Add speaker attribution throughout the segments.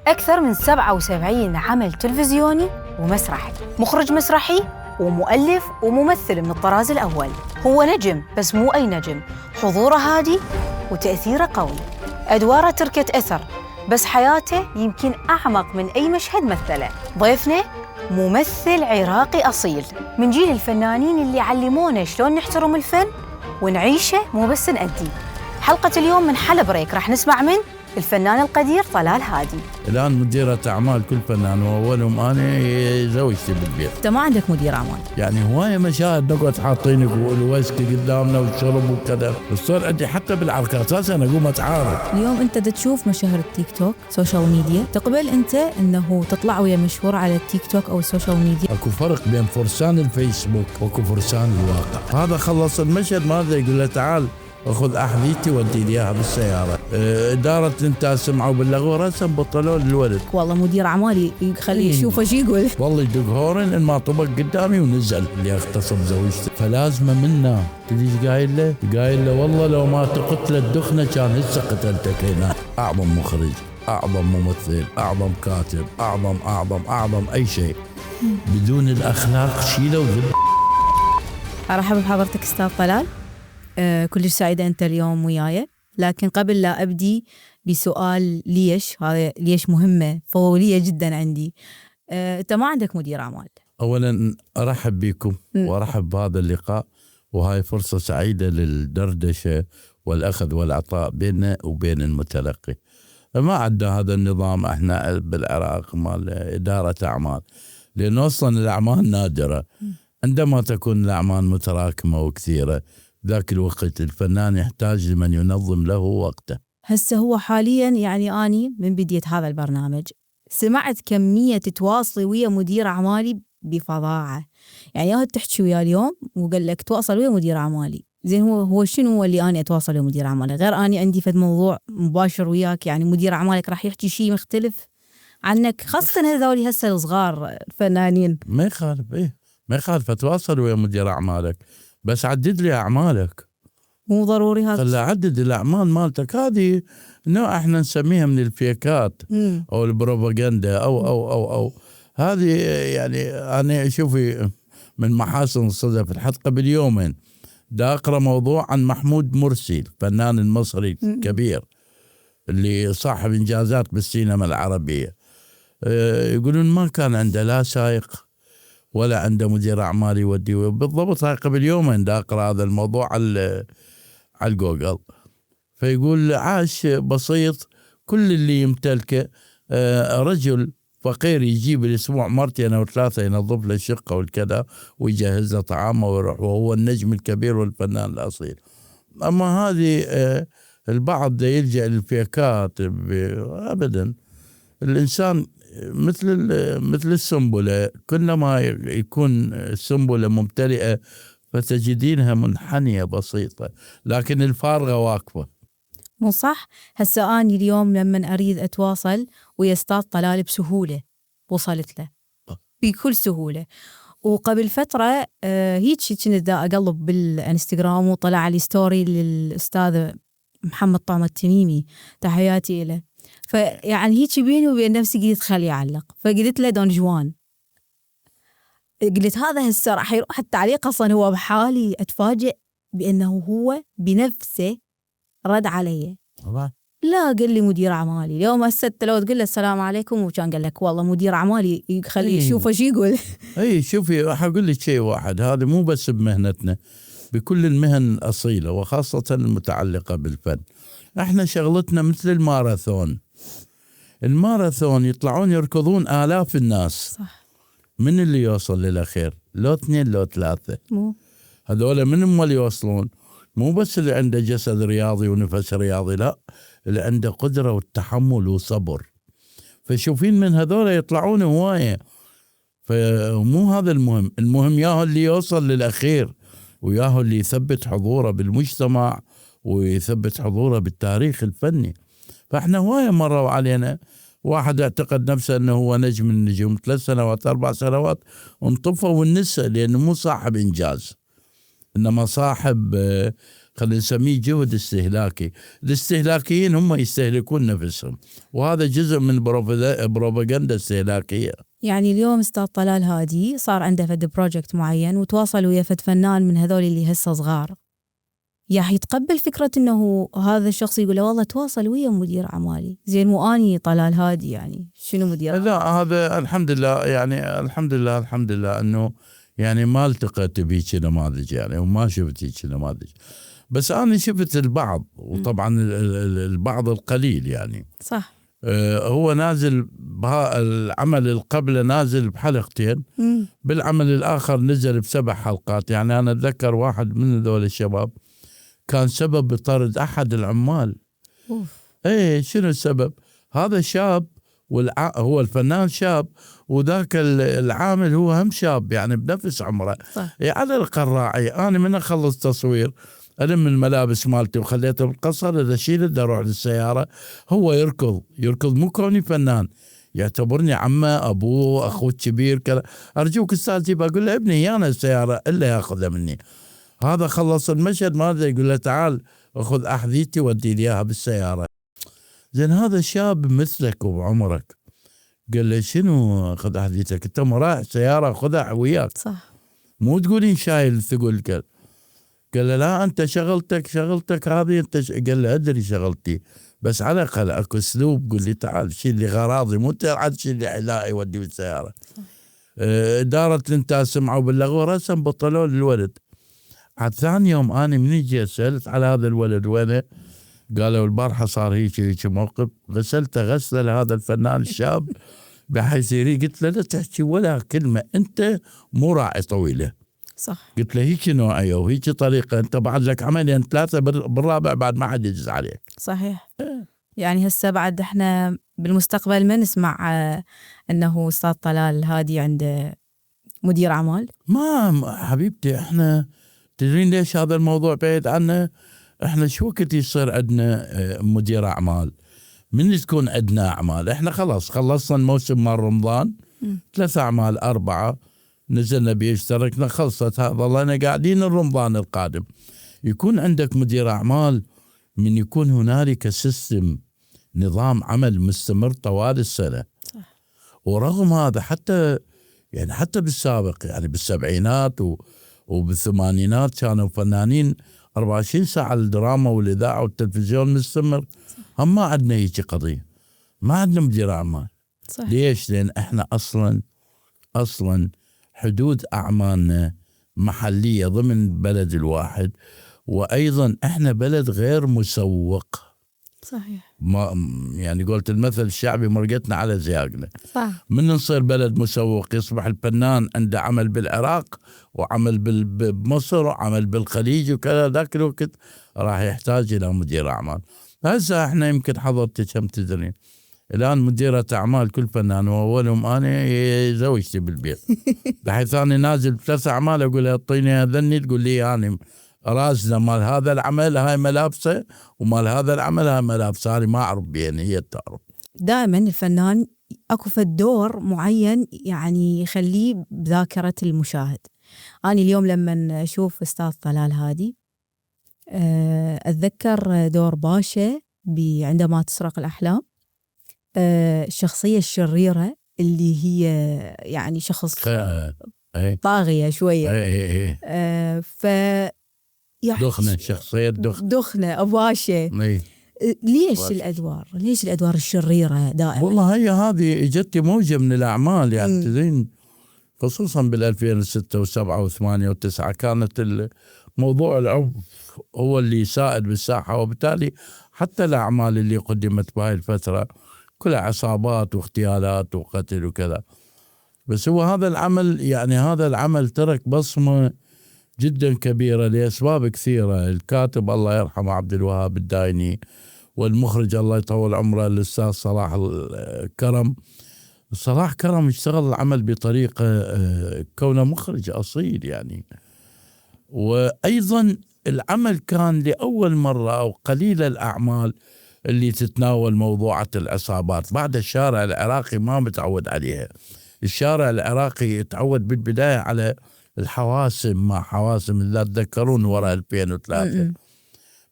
Speaker 1: أكثر من 77 عمل تلفزيوني ومسرحي، مخرج مسرحي ومؤلف وممثل من الطراز الأول. هو نجم بس مو أي نجم، حضوره هادي وتأثيره قوي، أدواره تركت أثر، بس حياته يمكن أعمق من أي مشهد مثله. ضيفنا ممثل عراقي أصيل، من جيل الفنانين اللي علمونا شلون نحترم الفن ونعيشه مو بس نأدي. حلقة اليوم من حلا بريك راح نسمع من الفنان القدير طلال هادي.
Speaker 2: الآن مديرة أعمال كل فنان، وأولهم أنا زوجتي بالبيت.
Speaker 1: أنت ما عندك مدير أعمال؟
Speaker 2: يعني هواية مشاهد نقعد حاطينك والويسكي قدامنا والشرب وكذا، الصور عندي حتى بالعركات أساسا أنا أقوم أتعارض.
Speaker 3: اليوم أنت تشوف مشاهير التيك توك سوشيال ميديا، تقبل أنت أنه تطلع ويا مشهور على التيك توك أو السوشيال ميديا؟
Speaker 2: أكو فرق بين فرسان الفيسبوك وأكو فرسان الواقع. هذا خلص المشهد ماذا يقول له تعال أخذ أحذيتي ودي إياها بالسيارة. إدارة إنتاج سمعوا باللغو رسم بطلوا للولد.
Speaker 3: والله مدير أعمالي يخليه يشوفه شي يقول.
Speaker 2: والله يدق هورن إن ما طبق قدامي ونزل اللي اغتصب زوجته، فلازمه منا. تدري قايل له؟ قايل له والله لو ما تقتل الدخنة كان هسه قتلتك هنا. أعظم مخرج، أعظم ممثل، أعظم كاتب، أعظم أي شيء. بدون الأخلاق شيله وذب.
Speaker 3: أرحب بحضرتك أستاذ طلال. كلش سعيدة أنت اليوم وياي، لكن قبل لا أبدي بسؤال ليش، هذا ليش مهمة فضولية جدا عندي. أنت ما عندك مدير أعمال.
Speaker 2: أولا أرحب بكم وأرحب بهذا اللقاء، وهاي فرصة سعيدة للدردشة والأخذ والعطاء بيننا وبين المتلقي. ما عندنا هذا النظام احنا بالعراق مال إدارة أعمال، لأن أصلا الأعمال نادرة. عندما تكون الأعمال متراكمة وكثيرة ذاك الوقت الفنان يحتاج لمن ينظم له وقته.
Speaker 3: هسه هو حاليا يعني أني من بداية هذا البرنامج سمعت كمية تواصلي ويا مدير أعمالي بفظاعة. يعني هو تحكي ويا اليوم وقال لك تواصل ويا مدير أعمالي. زين هو شنو هو اللي أنا أتواصل ويا مدير أعمالي غير أني عندي فد موضوع مباشر وياك؟ يعني مدير أعمالك راح يحكي شيء مختلف عنك، خاصة هذول هسه الصغار الفنانين.
Speaker 2: ما يخالف، ما يخالف اتواصل ويا مدير أعمالك، بس عدد لي أعمالك.
Speaker 3: مو ضروري هذا.
Speaker 2: خلي عدد الأعمال مالتك. هذه نوع احنا نسميها من الفيكات أو البروباغندا أو هذه. يعني أنا شوفي من محاسن الصدف الحلقة باليومين دا أقرأ موضوع عن محمود مرسي الفنان المصري الكبير اللي صاحب إنجازات بالسينما العربية. يقولون ما كان عنده لا سائق ولا عنده مدير أعمال يوديه. بالضبط هاي قبل يومين دا أقرأ هذا الموضوع على الجوجل. فيقول عاش بسيط، كل اللي يمتلكه رجل فقير يجيب الأسبوع مرتين أو ثلاثة ينظف له الشقة والكذا ويجهز له طعامه ويروح، وهو النجم الكبير والفنان الأصيل. أما هذه البعض يلجأ للفيكات. أبدا الإنسان مثل السنبلة، كلما يكون السنبلة ممتلئة فتجدينها منحنية بسيطة، لكن الفارغة واقفة.
Speaker 3: مو صح؟ هسه أني اليوم لما أريد أتواصل ويا أستاذ طلال بسهولة وصلت له بكل سهولة. وقبل فترة هيك كنت دا أقلب بالإنستغرام وطلع لي ستوري للأستاذ محمد طعمة التميمي، تحياتي له. فيعني هيك بيني وبين نفسي قلت خلي يعلق، فقلت له دون جوان، قلت هذا هسه راح يروح التعليق. أصلا هو بحالي أتفاجئ بأنه هو بنفسه رد علي. لا قال لي مدير أعمالي. اليوم هسه لو تقول له السلام عليكم وكان قال لك والله مدير أعمالي، يخليه يشوفه شي يقول.
Speaker 2: أي شوفي راح أقول لك شيء واحد، هذا مو بس بمهنتنا، بكل المهن الأصيلة وخاصة المتعلقة بالفن. احنا شغلتنا مثل الماراثون يطلعون يركضون آلاف الناس.
Speaker 3: صح.
Speaker 2: من اللي يوصل للأخير؟ لو 2 لو 3. هذول من هم اللي يوصلون؟ مو بس اللي عنده جسد رياضي ونفس رياضي، لا، اللي عنده قدرة والتحمل وصبر. فشوفين من هذول يطلعون هواية. فمو هذا المهم ياهو اللي يوصل للأخير، وياهو اللي يثبت حضوره بالمجتمع ويثبت حضوره بالتاريخ الفني. فاحنا هواية مروا علينا واحد اعتقد نفسه انه هو نجم النجوم 3 سنوات 4 سنوات انطفى والنسى، لانه مو صاحب انجاز، انما صاحب خلينا نسميه جهد استهلاكي. الاستهلاكيين هم يستهلكون نفسهم، وهذا جزء من بروباغندا استهلاكية.
Speaker 3: يعني اليوم أستاذ طلال هادي صار عنده فد بروجكت معين وتواصل ويا فد فنان من هذول اللي هسه صغار، يا يتقبل فكرة إنه هذا الشخص يقول له والله تواصل ويا مدير أعمالي، زين مو أني طلال هادي يعني شنو مدير؟
Speaker 2: لا هذا الحمد لله، يعني الحمد لله إنه يعني ما التقيت بهيك نماذج يعني، وما شفت هيك نماذج، بس أنا شفت البعض، وطبعا البعض القليل يعني.
Speaker 3: صح.
Speaker 2: هو نازل العمل القبل نازل بحلقتين، بالعمل الآخر نزل ب7 حلقات. يعني أنا أتذكر واحد من ذول الشباب كان سبب بطرد أحد العمال. إيه شنو السبب؟ هذا شاب هو الفنان شاب، وذاك العامل هو هم شاب يعني بنفس عمره. يعني على القراعي أنا من أخلص تصوير ألم الملابس مالتي وخليته بالقصر، إذا شيل أروح للسيارة، هو يركض مو كوني فنان، يعتبرني عمه أبوه أخوه الكبير كذا. أرجوك أستاذي بقول له ابني أنا السيارة إلا يأخذها مني. هذا خلص المشهد ماذا يقول له تعال أخذ أحذيتي ودي لي إياها بالسيارة. زين هذا شاب مثلك وبعمرك، قال له شنو أخذ أحذيتك؟ أنت مرايح سيارة خذها وياك،
Speaker 3: صح،
Speaker 2: مو تقولين شايل ثقل كذا. قال له لا أنت شغلتك هذه أنت قال له أدري شغلتي، بس على الأقل أكو أسلوب، قل لي تعال شيل لي غراضي، مو تعال شيل لي حلائي ودي بالسيارة. إدارة الإنتاج سمعوا باللغو رسم بطلوا للولد. عاد ثاني يوم أنا من يجي سألت على هذا الولد وينه، قالوا البارحة صار هيك موقف، غسلته غسله لهذا الفنان الشاب بحيث قلت له لا تحكي ولا كلمة، أنت مو راعي طويلة.
Speaker 3: صح.
Speaker 2: قلت له هيك نوعية وهيك طريقة، أنت بعد لك عملين 3 بالرابع بعد ما حد يجز عليك.
Speaker 3: صحيح. يعني هسه بعد احنا بالمستقبل ما نسمع أنه أستاذ طلال هادي عنده مدير أعمال؟
Speaker 2: ما حبيبتي احنا تدرين ليش هذا الموضوع بعيد عنا؟ احنا شو وقت يصير عندنا مدير أعمال؟ من تكون عندنا أعمال؟ احنا خلاص خلصنا الموسم مال رمضان، 3 أعمال 4 نزلنا بيشتركنا خلصت، هذا ظلنا قاعدين الرمضان القادم. يكون عندك مدير أعمال من يكون هنالك سيستم، نظام عمل مستمر طوال السنة.
Speaker 3: صح.
Speaker 2: ورغم هذا حتى بالسابق يعني بالسبعينات وبالثمانينات كانوا فنانين 24 ساعة الدراما والإذاعة والتلفزيون مستمر. هم ما عندنا هيك قضية، ما عندنا مدير أعمال.
Speaker 3: صح.
Speaker 2: ليش؟ لأن احنا أصلا حدود أعمالنا محلية ضمن بلد الواحد، وأيضا احنا بلد غير مسوق.
Speaker 3: صحيح.
Speaker 2: ما يعني قلت المثل الشعبي مرقتنا على زياقنا.
Speaker 3: صح.
Speaker 2: من نصير بلد مسوق يصبح الفنان عنده عمل بالعراق وعمل بمصر وعمل بالخليج وكذا، ذاك الوقت راح يحتاج إلى مدير أعمال. هسه احنا يمكن حضرتك هم تدرين الآن مديرة أعمال كل فنان وأولهم أنا زوجتي بالبيت. بحيث أنا نازل ب3 أعمال أقول لها اعطيني هذني، تقول لي يعني رازنا مال هذا العمل هاي ملابسه ومال هذا العمل هاي ملابسه، أنا ما أعرف بين هي تعرف.
Speaker 3: دائما الفنان أكو دور معين يعني يخليه بذاكرة المشاهد. أنا اليوم لما أشوف أستاذ طلال هادي أتذكر دور باشا عندما تسرق الأحلام، الشخصية الشريرة اللي هي يعني شخص طاغية شوية، ف
Speaker 2: دخنة، شخصية
Speaker 3: دخنة باشا. ليش الأدوار الشريرة دائما؟
Speaker 2: والله هي هذه اجتني موجة من الأعمال يعني تدرين، خصوصا بال2006 و7 و8 و9 كانت موضوع العنف هو اللي سائد بالساحة، وبالتالي حتى الأعمال اللي قدمت بهاي الفترة كلها عصابات واغتيالات وقتل وكذا. بس هو هذا العمل ترك بصمة جدا كبيرة لأسباب كثيرة. الكاتب الله يرحمه عبد الوهاب الدايني، والمخرج الله يطول عمره الأستاذ صلاح كرم اشتغل العمل بطريقة كونه مخرج أصيل يعني. وأيضا العمل كان لأول مرة أو قليل الأعمال اللي تتناول موضوعة العصابات. بعد الشارع العراقي ما متعود عليها. الشارع العراقي يتعود بالبداية على الحواسم، ما حواسم اللي تذكرون وراء 2003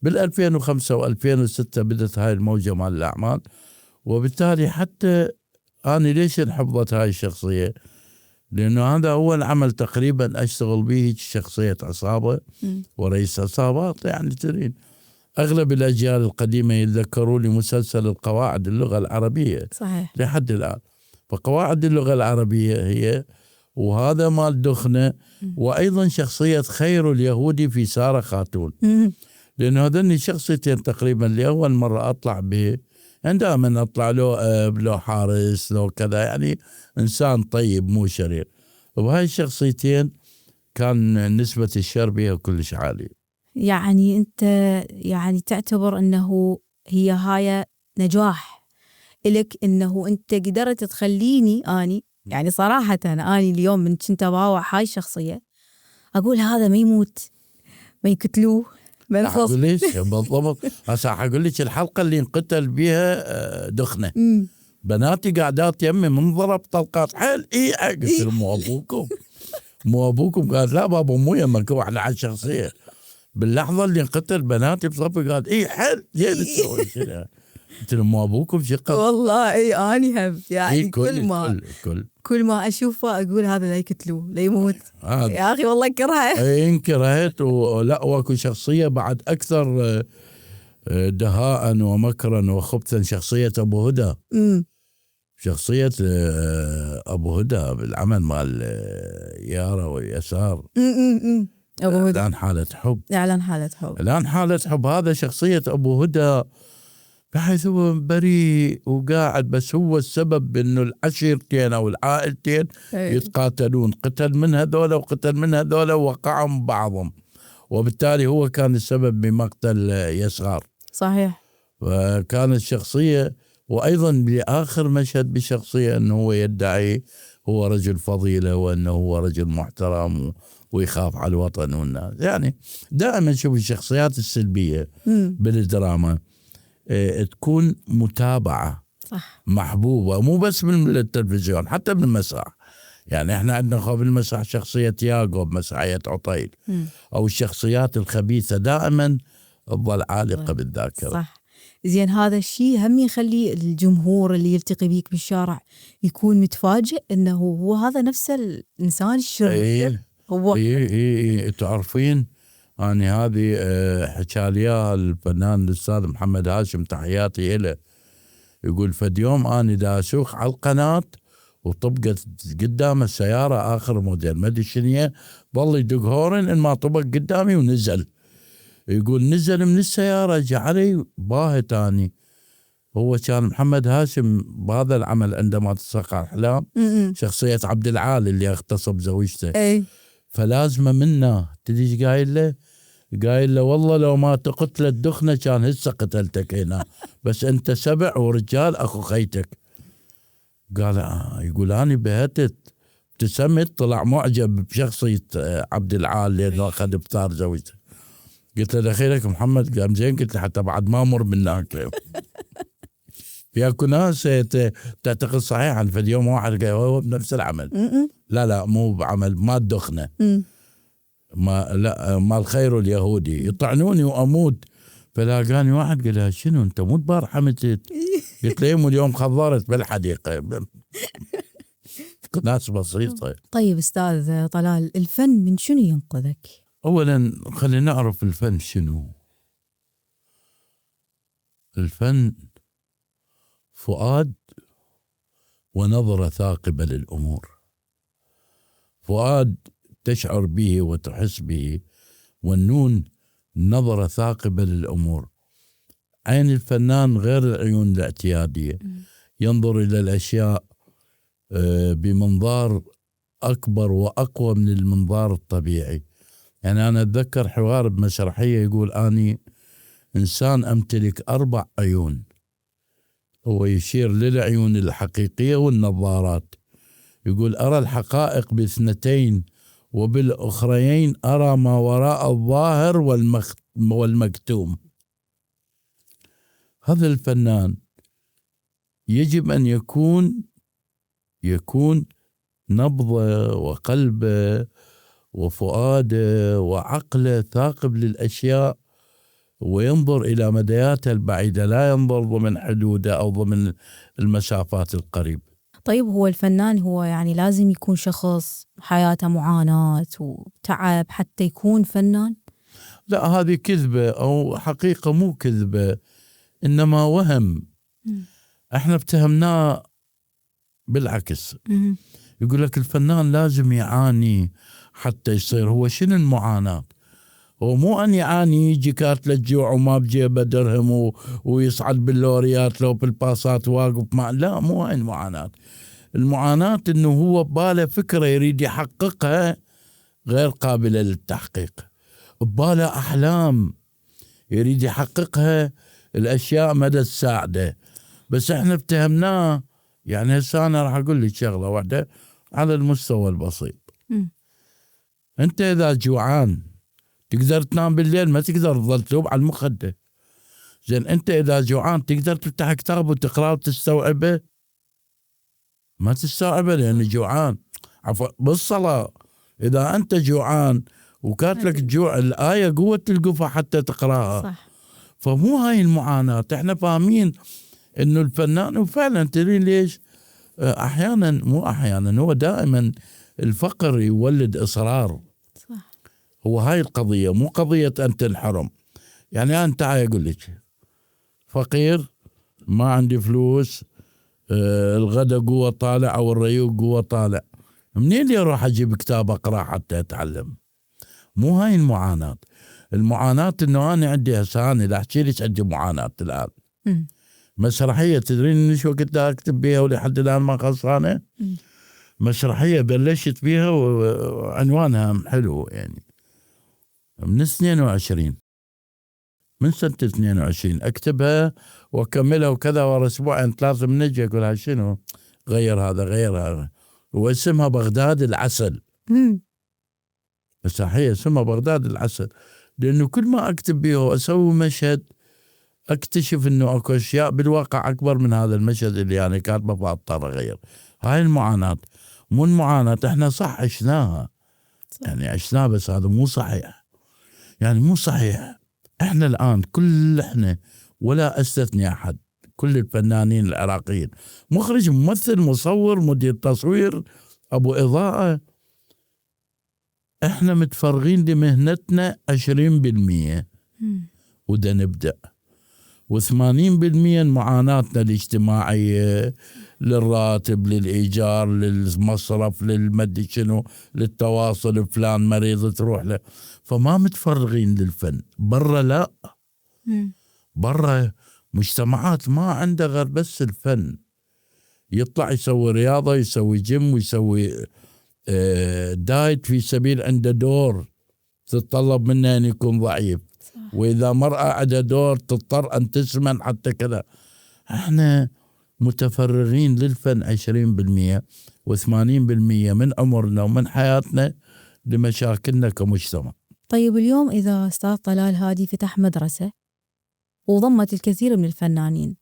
Speaker 2: بال2005 و2006 بدت هاي الموجة مال الأعمال، وبالتالي حتى أنا ليش انحفظت هاي الشخصية؟ لأنه هذا أول عمل تقريبا أشتغل به شخصية عصابة ورئيس عصابات. يعني ترين أغلب الأجيال القديمة يتذكروا لي مسلسل القواعد اللغة العربية
Speaker 3: صحيح.
Speaker 2: لحد الآن. فقواعد اللغة العربية هي، وهذا مال دخنة، وأيضا شخصية خير اليهودي في سارة خاتون. لأنه هذني شخصيتين تقريبا لأول مرة أطلع به، يعني دائما أطلع له أب، له حارس، له كذا، يعني إنسان طيب مو شرير. وهاي الشخصيتين كان نسبة الشر بها كلش عالية.
Speaker 3: يعني أنت يعني تعتبر أنه هي هاي نجاح إلك، أنه أنت قدرت تخليني أني يعني صراحة أني اليوم من كنت أباوع هاي الشخصية أقول هذا ما يموت، ما يقتلوه، ما ينفص.
Speaker 2: ليش بالضبط؟ هسه حقول لك الحلقة اللي انقتل بها دخنة، بناتي قاعدات يمي من ضرب طلقات حيل. قلت له مو أبوكم، مو أبوكم. قال لا بابا مو يمك، هو على الشخصية. باللحظة اللي انقتل بناتي بصفي قال حيل زين تسوي كذا. قلت له مو أبوكم شقة.
Speaker 3: والله أني هم يعني
Speaker 2: كل
Speaker 3: ما أشوفه أقول هذا لا يقتلوه لا يموت. يا أخي والله كرهه.
Speaker 2: انكرهت. ولا واكو شخصية بعد أكثر دهاء ومكرا وخبثا، شخصية أبو هدى. شخصية أبو هدى بالعمل مال يارا ويسار.
Speaker 3: أبو هدى
Speaker 2: الآن حالة حب.
Speaker 3: الآن حالة حب.
Speaker 2: هذا شخصية أبو هدى، بحيث هو بريء وقاعد، بس هو السبب إنه العشيرتين أو العائلتين يتقاتلون، قتل من هذول وقتل من هذول ووقعهم بعضهم، وبالتالي هو كان السبب بمقتل يسار.
Speaker 3: صحيح.
Speaker 2: وكانت الشخصية، وأيضا بآخر مشهد بشخصية أنه هو يدعي هو رجل فضيلة وأنه هو رجل محترم ويخاف على الوطن والناس. يعني دائما شوف الشخصيات السلبية بالدراما تكون متابعة،
Speaker 3: صح،
Speaker 2: محبوبة، مو بس من التلفزيون حتى من المسرح. يعني احنا عندنا بالمسرح شخصية ياغو بمسرحية عطيل، أو الشخصيات الخبيثة دائما تظل عالقة بالذاكرة.
Speaker 3: صح. زين هذا الشيء هم يخلي الجمهور اللي يلتقي بيك بالشارع يكون متفاجئ انه هو هذا نفس الانسان الشرير. هو
Speaker 2: تعرفين يعني هذه حكاليها الفنان الأستاذ محمد هاشم، تحياتي إله. يقول فد يوم أنا دا أسوق على القناة وطبقت قدام السيارة آخر موديل ما أدري شنو، ظل يدق هورن إن ما طبق قدامي ونزل. يقول نزل من السيارة جعلي باهت أني. هو كان محمد هاشم بهذا العمل عندما تسقى الأحلام شخصية عبد العال اللي اغتصب زوجته. فلازمة منا تديش قايل له والله لو ما تقتلت دخنة كان هسه قتلتك هنا، بس أنت سبع ورجال أخو خيتك. قال يقول أنا بهتت، ابتسمت، طلع معجب بشخصية عبد العال لأنه أخذ بثار زوجته. قلت له دخيلك محمد. قام زين. قلت له حتى بعد ما أمر منك. في اكو ناس تعتقد صحيحا في اليوم واحد هو بنفس العمل. لا مو بعمل ما الدخنة، ما الخير اليهودي يطعنوني واموت. فلاقاني واحد قال له شنو انت مو بارحه متت؟ قلت له اليوم خضرت بالحديقه. ناس بسيطه.
Speaker 3: طيب استاذ طلال، الفن من شنو ينقذك؟
Speaker 2: اولا خلينا نعرف الفن شنو. الفن فؤاد ونظرة ثاقبة للأمور. فؤاد تشعر به وتحس به، والنون نظرة ثاقبة للأمور. عين الفنان غير العيون الاعتيادية، ينظر إلى الأشياء بمنظار أكبر وأقوى من المنظار الطبيعي. يعني أنا أتذكر حوار بمسرحية يقول أني إنسان أمتلك 4 عيون. هو يشير للعيون الحقيقية والنظارات. يقول أرى الحقائق ب2 وبالأخريين أرى ما وراء الظاهر والمكتوم. هذا الفنان يجب أن يكون نبضه وقلبه وفؤاده وعقله ثاقب للأشياء وينظر إلى مدياته البعيدة، لا ينظر ضمن حدوده أو ضمن المسافات القريبة.
Speaker 3: طيب هو الفنان هو يعني لازم يكون شخص حياته معاناة وتعب حتى يكون فنان؟
Speaker 2: لا، هذه كذبة أو حقيقة مو كذبة، إنما وهم. احنا اتهمناه بالعكس. يقول لك الفنان لازم يعاني حتى يصير. هو شنو المعاناة؟ هو مو أن يعاني يجي كاتله الجوع وما بجيبه درهم ويصعد باللوريات لو بالباصات واقف لا، مو هاي المعاناة. المعاناة إنه هو بباله فكرة يريد يحققها غير قابلة للتحقيق، بباله أحلام يريد يحققها، الأشياء مدى تساعده. بس احنا اتهمناه. يعني هسه أنا راح أقول لك شغلة واحدة على المستوى البسيط. أنت إذا جوعان تقدر تنام بالليل، ما تقدر تظل تلوب على المخدة. زين أنت إذا جوعان تقدر تفتح كتاب وتقرأ وتستوعبه؟ ما تستوعبه لأنه جوعان. عفوا بالصلاة، إذا أنت جوعان وكاتلك الجوع الآية قوة تلقفها حتى تقرأها.
Speaker 3: صح.
Speaker 2: فمو هاي المعاناة. احنا فاهمين إنه الفنان، وفعلا تدري ليش أحيانا، مو أحيانا، هو دائما الفقر يولد إصرار.
Speaker 3: صح.
Speaker 2: هو هاي القضية، مو قضية أن تنحرم. يعني أنا تعال أقول لك فقير ما عندي فلوس، الغدا قوة طالع أو الريوق قوة طالع، منين اللي أروح أجيب كتاب أقرأ حتى أتعلم؟ مو هاي المعاناة. المعاناة إنه أنا عندي هساني لا أحكي لك عندي معاناة الآن. مسرحية تدرين شو وقت أكتب بيها ولحد الآن ما خلصانة. مسرحية بلشت بيها وعنوانها حلو يعني من 22، من سنة 22 أكتبها وأكملها وكذا، ورا أسبوعين 3 من نجي أقول هاي شنو، غير هذا غير هذا. واسمها بغداد العسل. مسرحية اسمها بغداد العسل، لأنه كل ما أكتب بيها وأسوي مشهد أكتشف إنه أكو أشياء بالواقع أكبر من هذا المشهد اللي يعني كاتبه، فأضطر أغير. هاي المعاناة. مو المعاناة إحنا صح عشناها، يعني عشناها، بس هذا مو صحيح. يعني مو صحيح. إحنا الآن إحنا ولا أستثني أحد، كل الفنانين العراقيين، مخرج، ممثل، مصور، مدير تصوير، أبو إضاءة، إحنا متفرغين لمهنتنا 20%. وده نبدأ. و80% معاناتنا الاجتماعية، للراتب، للإيجار، للمصرف، للمد شنو، للتواصل، فلان مريض تروح له. فما متفرغين للفن. برا لا، برا مجتمعات ما عنده غير بس الفن. يطلع يسوي رياضة، يسوي جيم، ويسوي دايت في سبيل عنده دور تتطلب منه أن يكون ضعيف. وإذا مرأة عندها دور تضطر أن تسمن حتى كذا. احنا متفرغين للفن 20%، و80% من عمرنا ومن حياتنا لمشاكلنا كمجتمع.
Speaker 3: طيب اليوم إذا أستاذ طلال هادي فتح مدرسة وضمت الكثير من الفنانين،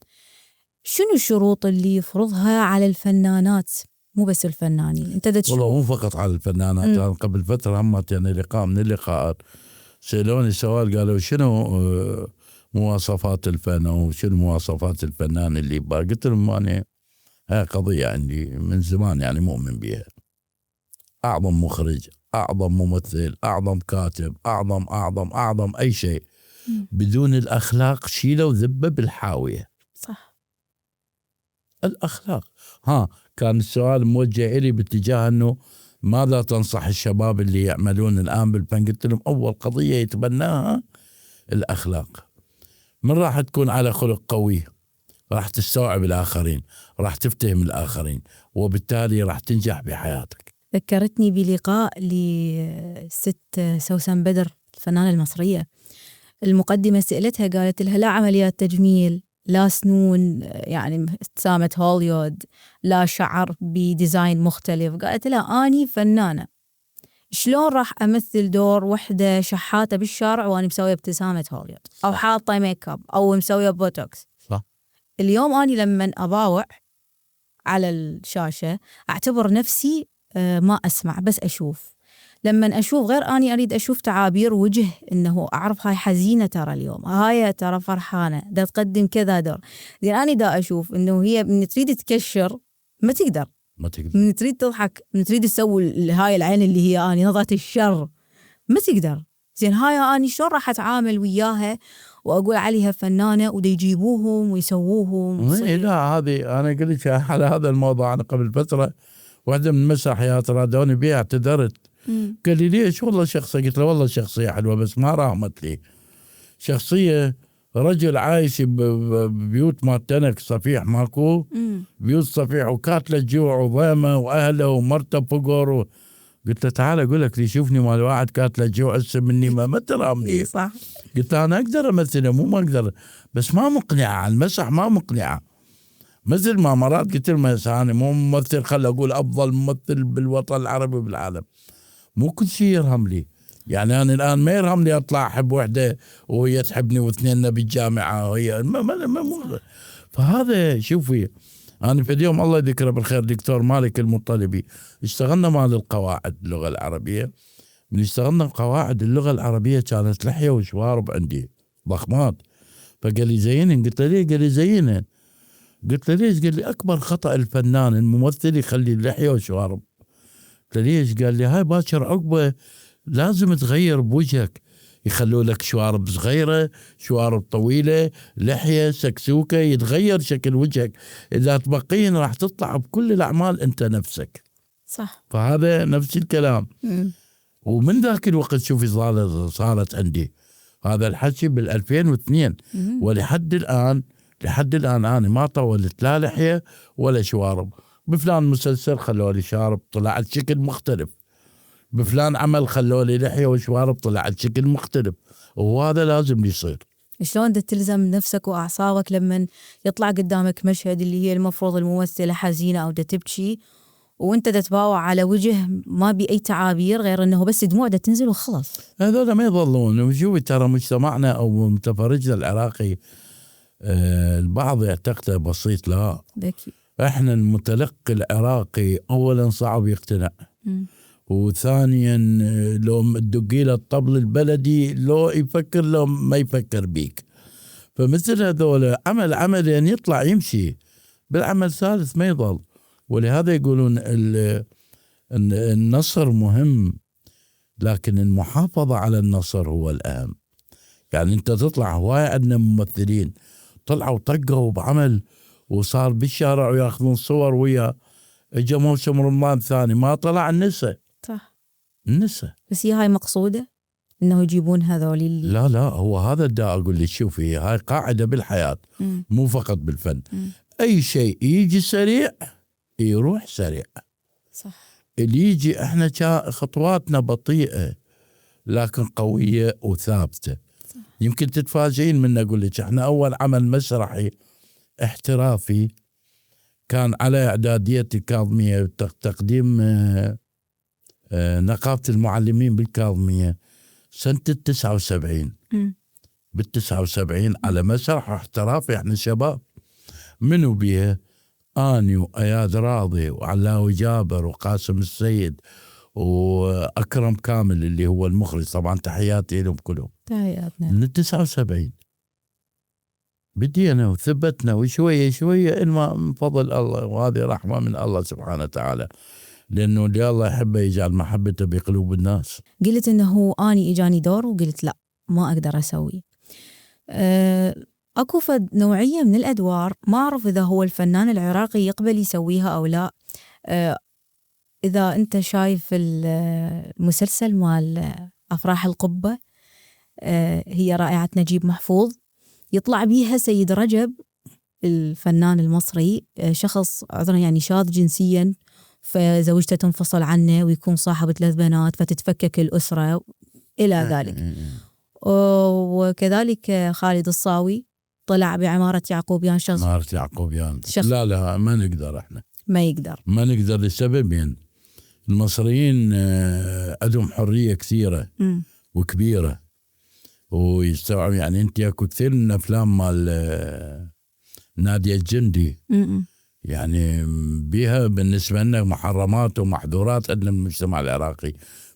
Speaker 3: شنو الشروط اللي يفرضها على الفنانات مو بس الفنانين؟ انت
Speaker 2: والله مو فقط على الفنانات. يعني قبل فترة همت يعني لقاء من اللقاءات سألوني سؤال، قالوا شنو مواصفات الفن أو شنو مواصفات الفنان اللي يبقى؟ قلت لهم أنا هاي قضية عندي من زمان يعني مؤمن بها. أعظم مخرج، أعظم ممثل، أعظم كاتب، أعظم أي شيء بدون الأخلاق شيله وذبه بالحاوية.
Speaker 3: صح.
Speaker 2: الأخلاق. كان السؤال موجه إلي باتجاه أنه ماذا تنصح الشباب اللي يعملون الآن بالفن؟ قلت لهم أول قضية يتبناها الأخلاق. من راح تكون على خلق قوي راح تستوعب الآخرين، راح تفتهم الآخرين، وبالتالي راح تنجح بحياتك.
Speaker 3: ذكرتني بلقاء لست سوسن بدر الفنانة المصرية. المقدمة سألتها، قالت لها لا عمليات تجميل، لا سنون يعني ابتسامة هوليوود، لا شعر بديزاين مختلف. قالت لها أني فنانة، شلون راح أمثل دور وحدة شحاتة بالشارع وأني مسوية ابتسامة هوليوود أو حاطة ميك اب أو مسوية بوتوكس؟
Speaker 2: صح.
Speaker 3: اليوم أني لما أباوع على الشاشة أعتبر نفسي ما أسمع بس أشوف. لما أشوف غير أني أريد أشوف تعابير وجه، إنه أعرف هاي حزينة ترى اليوم، هاي ترى فرحانة دا تقدم كذا دور. زين أنا دا أشوف إنه هي من تريد تكشر ما تقدر، من تريد تضحك، من تريد تسوي هاي العين اللي هي أني نظرة الشر ما تقدر. زين هاي أني شلون راح أتعامل وياها وأقول عليها فنانة ودا يجيبوهم ويسووهم؟
Speaker 2: لا هذه أنا قلت على هذا الموضوع. أنا قبل فترة واحدة من المسرحيات رادوني بيها، اعتذرت، قال لي ليش؟ والله شخصية. قلت له والله شخصية حلوة بس ما راهمت لي. شخصية رجل عايش ببيوت مالتنك صفيح ماكو، بيوت صفيح وكاتلة جوع وضيمة وأهله ومرته فقر. قلت له تعال أقول لك لي شوفني مال واحد كاتلة جوع هسه مني ما ترامني.
Speaker 3: صح.
Speaker 2: قلت له أنا أقدر أمثله، مو ما أقدر، بس ما مقنعة على المسرح، ما مقنعة. مثل ما مرات قلت لهم أنا مو ممثل، خل أقول أفضل ممثل بالوطن العربي بالعالم. مو كل شيء يرهم لي. يعني أنا الآن ما يرهم لي أطلع أحب وحدة وهي تحبني واثنين بالجامعة وهي فهذا شوفي. أنا في اليوم الله يذكره بالخير دكتور مالك المطلبي اشتغلنا مال القواعد اللغة العربية. من اشتغلنا قواعد اللغة العربية كانت لحية وشوارب عندي ضخمات. فقال لي زينين. قلت له ليه؟ قال لي زينين. قلت له ليش؟ قال لي أكبر خطأ الفنان الممثل يخلي اللحية وشوارب. قلت له ليش؟ قال لي هاي باكر عقبة لازم تغير بوجهك، يخلوا لك شوارب صغيرة، شوارب طويلة، لحية سكسوكة، يتغير شكل وجهك. إذا تبقين راح تطلع بكل الأعمال أنت نفسك.
Speaker 3: صح.
Speaker 2: فهذا نفس الكلام. ومن ذاك الوقت شوفي صارت عندي هذا الحكي بال2002 ولحد الآن أنا ما طولت لا لحية ولا شوارب. بفلان مسلسل خلوا لي شارب طلع الشكل مختلف، بفلان عمل خلوا لي لحية وشوارب طلع الشكل مختلف، وهذا لازم يصير.
Speaker 3: شلون دا تلزم نفسك وأعصابك لما يطلع قدامك مشهد اللي هي المفروض الممثلة حزينة أو دا تبكي وانت دا تباوع على وجه ما بي أي تعابير غير أنه بس دموع دا تنزل وخلص.
Speaker 2: هذول ما يظلون. وشوفي ترى مجتمعنا أو متفرجنا العراقي البعض يعتقده بسيط، لا
Speaker 3: بكي.
Speaker 2: احنا المتلقي العراقي اولا صعب يقتنع، وثانيا لو تدقي له الطبل البلدي لو يفكر لو ما يفكر بيك. فمثل هذول عملين يطلع يمشي، بالعمل ثالث ما يضل. ولهذا يقولون النصر مهم لكن المحافظة على النصر هو الأهم. يعني انت تطلع هواية عندنا ممثلين طلعوا طقوا بعمل وصار بالشارع وياخذون صور ويا اجا موسم رمضان ثاني ما طلع النساء.
Speaker 3: صح.
Speaker 2: النساء
Speaker 3: بس هي هاي مقصودة انه يجيبون هذول اللي
Speaker 2: لا هو هذا دا اقول لك شوفي هاي قاعدة بالحياة مو فقط بالفن. اي شيء يجي سريع يروح سريع.
Speaker 3: صح.
Speaker 2: اللي يجي احنا خطواتنا بطيئة لكن قوية وثابتة. يمكن تتفاجئين من أقول لك احنا أول عمل مسرحي احترافي كان على إعدادية الكاظمية تقديم نقابة المعلمين بالكاظمية سنة 79. بال79 على مسرح احترافي احنا شباب منو بيها أني وأياد راضي وعلاوي جابر وقاسم السيد وأكرم كامل اللي هو المخرج، طبعا تحياتي لهم كلهم.
Speaker 3: تحياتنا.
Speaker 2: من 79 بدينا وثبتنا وشوية شوية من فضل الله، وهذه رحمة من الله سبحانه وتعالى، لأنه اللي الله يحبه يجعل محبته بقلوب الناس.
Speaker 3: قلت إنه أني إجاني دور وقلت لا ما أقدر أسوي. أكو نوعية من الأدوار ما أعرف إذا هو الفنان العراقي يقبل يسويها أو لا. إذا أنت شايف المسلسل مال أفراح القبة، هي رائعة نجيب محفوظ يطلع بيها سيد رجب الفنان المصري، شخص عذرا يعني شاذ جنسيا، فزوجته تنفصل عنه ويكون صاحب 3 بنات فتتفكك الأسرة إلى ذلك. وكذلك خالد الصاوي طلع بعمارة يعقوبيان، شخص
Speaker 2: عمارة يعقوبيان لا ما نقدر، احنا ما نقدر لسببين. المصريين عندهم حرية كثيرة وكبيرة ويستوعب. يعني انت اكو كثير من افلام مال نادية الجندي يعني بيها بالنسبة لنا محرمات ومحظورات عندنا المجتمع العراقي،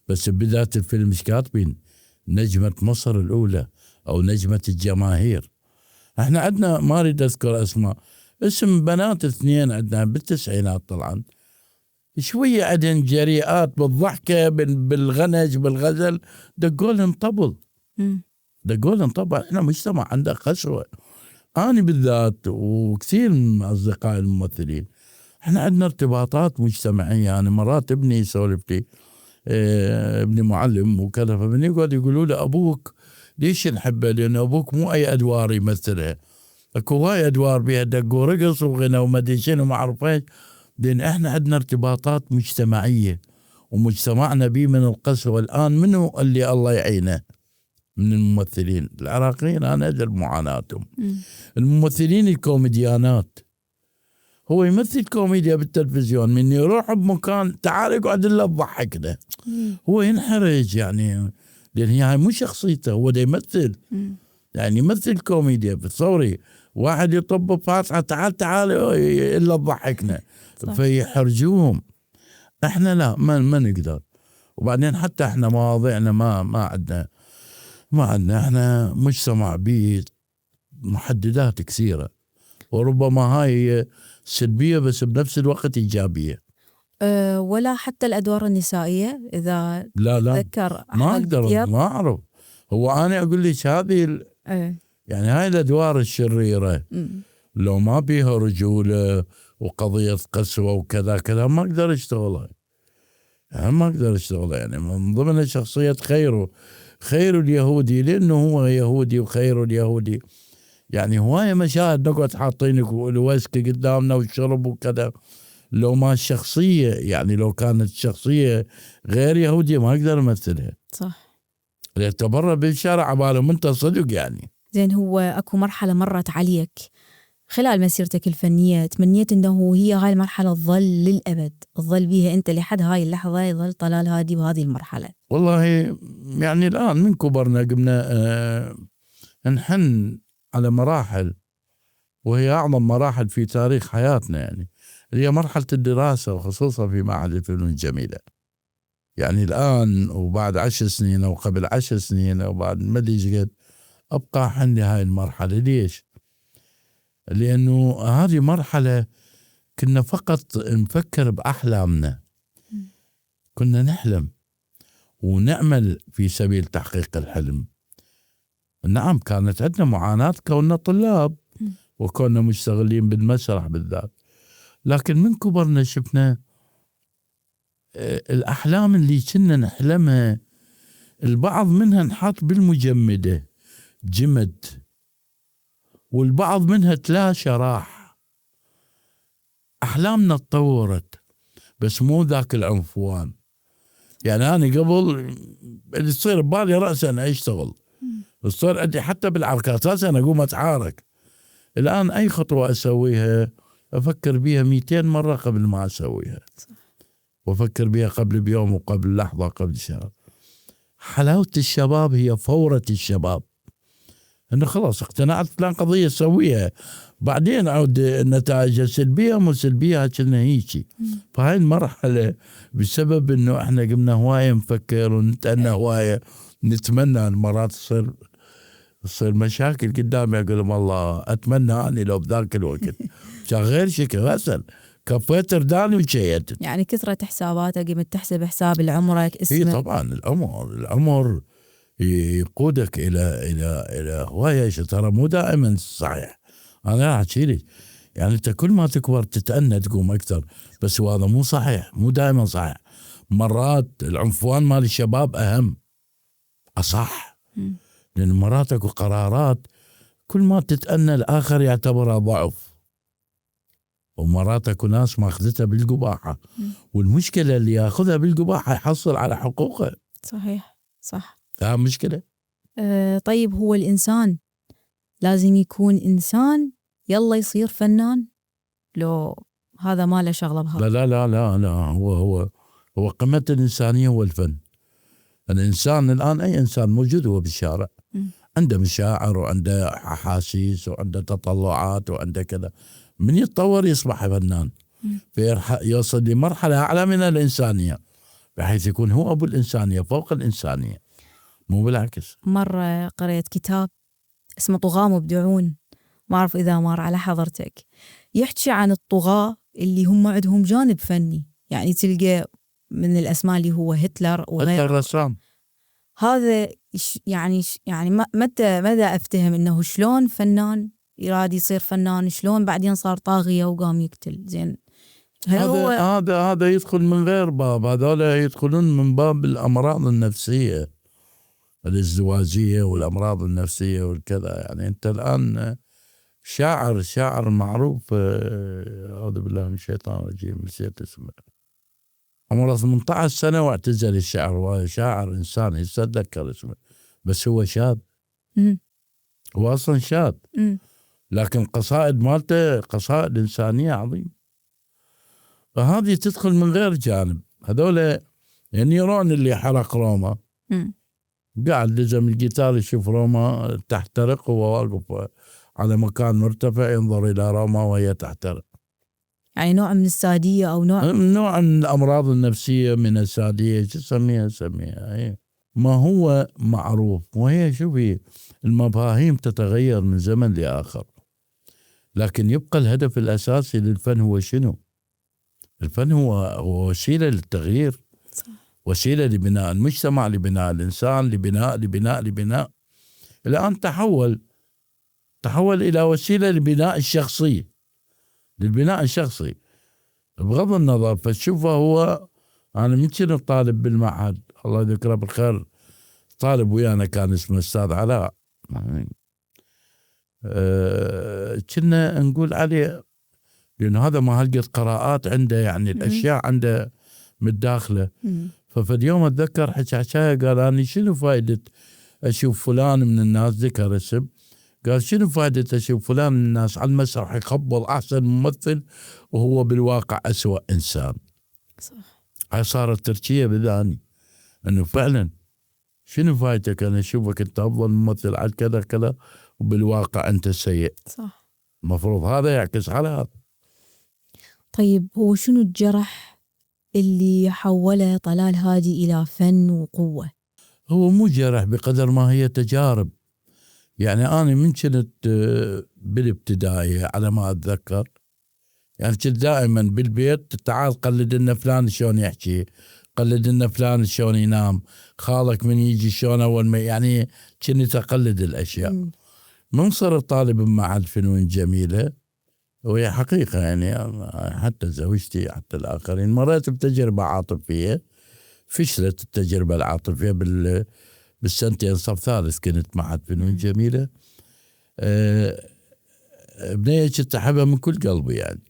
Speaker 2: بس بداية الفيلم مش كاتبين نجمة مصر الأولى أو نجمة الجماهير. احنا عندنا ما أريد أذكر أسماء، اسم بنات 2 عندنا بالتسعينات طلعا شوية عندهم جريئات بالضحكة بالغنج بالغزل، دقولن طبل دقولن طبل. احنا مجتمع عنده قسوة. أنا بالذات وكثير من أصدقائي الممثلين احنا عندنا ارتباطات مجتمعية. يعني مرات ابني يسولف لي ابني معلم وكذا، فمن يقعد يقولوا له أبوك ليش نحبه؟ لأن أبوك مو أي أدوار يمثلها، اكو هواي أدوار بيها دق ورقص وغنى ومدري شنو ما أعرف ايش. لأن احنا عندنا ارتباطات مجتمعية ومجتمعنا بيه من القسوة. الآن منو اللي الله يعينه من الممثلين العراقيين؟ أنا أدري معاناتهم. الممثلين الكوميديانات، هو يمثل كوميديا بالتلفزيون، من يروح بمكان تعال اقعد الا تضحكنا هو ينحرج، يعني لان هي مو شخصيته، هو دا يمثل. يعني يمثل كوميديا. بتصوري واحد يطب فاتحه تعال الا تضحكنا، فيحرجوهم. احنا لا ما نقدر. وبعدين حتى احنا مواضيعنا ما عندنا احنا مجتمع به محددات كثيره، وربما هاي سلبية بس بنفس الوقت إيجابية.
Speaker 3: ولا حتى الأدوار النسائية إذا
Speaker 2: لا
Speaker 3: ذكر
Speaker 2: ما أقدر ما أعرف. هو أنا أقول لك هذه يعني هاي الأدوار الشريرة لو ما بيها رجولة وقضية قسوة وكذا كذا ما أقدر أشتغلها. يعني ما أقدر أشتغلها. يعني من ضمن شخصية خير اليهودي، لأنه هو يهودي وخير اليهودي. يعني هواية مشاهد نقعد حاطينك الويسكي قدامنا والشرب وكذا. لو ما الشخصية، يعني لو كانت الشخصية غير يهودية ما أقدر أمثلها.
Speaker 3: صح.
Speaker 2: تبرر بالشارع عبالهم أنت صدق يعني.
Speaker 3: زين، هو أكو مرحلة مرت عليك خلال مسيرتك الفنية تمنيت أنه هي هاي المرحلة تظل للأبد، تظل بيها أنت لحد هاي اللحظة، يظل طلال هادي بهذه المرحلة؟
Speaker 2: والله يعني الآن من كبرنا قمنا نحن على مراحل، وهي أعظم مراحل في تاريخ حياتنا. يعني هي مرحلة الدراسة، وخصوصا في معهد الفنون الجميلة. يعني الآن وبعد 10 سنين أو قبل 10 سنين أو بعد ما أدري قد أبقى عندي هاي المرحلة. ليش؟ لأنه هذه مرحلة كنا فقط نفكر بأحلامنا، كنا نحلم ونعمل في سبيل تحقيق الحلم. نعم كانت عندنا معاناة كوننا طلاب وكنا مشتغلين بالمسرح بالذات، لكن من كبرنا شفنا الأحلام اللي كنا نحلمها البعض منها نحط بالمجمدة جمد، والبعض منها تلاشى راح. أحلامنا تطورت بس مو ذاك العنفوان. يعني أنا قبل اللي يصير ببالي رأسا أنا أشتغل، يصير عندي حتى بالعركات أنا أقوم أتعارك. الآن أي خطوة أسويها أفكر بيها 200 مرة قبل ما أسويها، وأفكر بيها قبل بيوم وقبل لحظة قبل شهر. حلاوة الشباب هي فورة الشباب، أنه خلاص اقتنعت فلان قضية أسويها، بعدين أعود النتائج سلبية مو سلبية كنا هيجي. فهاي المرحلة بسبب أنه إحنا قمنا هواية نفكر ونتأنى هواية، نتمنى المرات تصير مشاكل قدامي أقول لهم الله أتمنى أني لو بذاك الوقت غير شكل غسل كفيت رداني وشيت.
Speaker 3: يعني كثرة حساباتك قمت تحسب حساب العمرك اسمك.
Speaker 2: إيه طبعا العمر يقودك إلى هواية ترى مو دائما صحيح. أنا أحكي لك يعني أنت كل ما تكبر تتأنى تقوم أكثر، بس هذا مو صحيح، مو دائما صحيح. مرات العنفوان مال الشباب أهم أصح، لأن مرات اكو قرارات كل ما تتأنى الآخر يعتبرها ضعف، ومرات اكو ناس ماخذتها بالقباحة، والمشكلة اللي ياخذها بالقباحة يحصل على حقوقه.
Speaker 3: صحيح صح.
Speaker 2: مشكلة.
Speaker 3: طيب هو الإنسان لازم يكون إنسان يلا يصير فنان؟ لو هذا ما له شغلة بهذا.
Speaker 2: لا لا لا لا هو قمة الإنسانية هو الفن. الإنسان الآن أي إنسان موجود هو بالشارع عنده مشاعر وعنده أحاسيس وعنده تطلعات وعنده كذا، من يتطور يصبح فنان يوصل لمرحلة أعلى من الإنسانية. بحيث يكون هو أبو الإنسانية فوق الإنسانية، مو بالعكس.
Speaker 3: مرة قرأت كتاب اسمه طغاة مبدعون، ما أعرف إذا مر على حضرتك، يحكي عن الطغاة اللي هم عندهم جانب فني، يعني تلقى من الأسماء اللي هو هتلر وغيره.
Speaker 2: الرسام
Speaker 3: هذا يعني مدى أفتهم إنه شلون فنان يراد يصير فنان، شلون بعدين صار طاغية وقام يقتل. زين
Speaker 2: هذا يدخل من غير باب، هذول يدخلون من باب الأمراض النفسية الازدواجية والأمراض النفسية والكذا. يعني أنت الآن شاعر معروف، أعوذ بالله من الشيطان الرجيم، نسيت اسمه، عمره 18 سنة واعتزل الشعر، وهو شاعر إنسان يتذكر اسمه، بس هو شاب. هو أصلا شاب، لكن قصائد مالته قصائد إنسانية عظيمة. فهذه تدخل من غير جانب. هذول يعني نيرون اللي حرق روما قاعد لزم الجيتار يشوف روما تحترق وهو واقف على مكان مرتفع ينظر إلى روما وهي تحترق.
Speaker 3: يعني نوع من السادية أو نوع
Speaker 2: من الأمراض النفسية، من السادية، شو سميها ما هو معروف. وهي شوفي المفاهيم تتغير من زمن لآخر، لكن يبقى الهدف الأساسي للفن هو شنو؟ الفن هو وسيلة للتغيير، وسيلة لبناء المجتمع، لبناء الإنسان، لبناء. الآن تحول إلى وسيلة لبناء الشخصي، للبناء الشخصي بغض النظر. فشوفه هو أنا ممكن الطالب بالمعهد الله يذكره بالخير، طالب ويانا كان اسمه أستاذ علاء، كنا نقول عليه لأنه هذا ما هلقت قراءات عنده، يعني الأشياء عنده متداخلة. ففي اليوم أتذكر حكاية قال أنا شنو فائدة أشوف فلان من الناس، ذكر اسم، قال شنو فائدة أشوف فلان من الناس على المسرح يقبل أحسن ممثل وهو بالواقع أسوأ إنسان.
Speaker 3: صح.
Speaker 2: هاي صارت تركية بذاني أنه فعلا شنو فائدتك أنا أشوفك أنت أفضل ممثل على كذا كذا وبالواقع أنت سيء.
Speaker 3: صح.
Speaker 2: المفروض هذا يعكس على هذا.
Speaker 3: طيب هو شنو الجرح اللي حوله طلال هادي إلى فن وقوة؟
Speaker 2: هو مو جرح بقدر ما هي تجارب. يعني أنا من كنت بالابتدائي على ما أتذكر، يعني كنت دائما بالبيت تعال قلد لنا فلان شلون يحكي، قلد لنا فلان شلون ينام، خالك من يجي شلون أول ما، يعني كنت أقلد الأشياء. من صرت طالب بمعهد فنون جميلة، وهي حقيقة يعني حتى زوجتي حتى الآخرين مريت بتجربة عاطفية، فشلت التجربة العاطفية بالسنتين صف ثالث كنت معهد فنون جميلة. بنية كنت أحبها من كل قلبي يعني.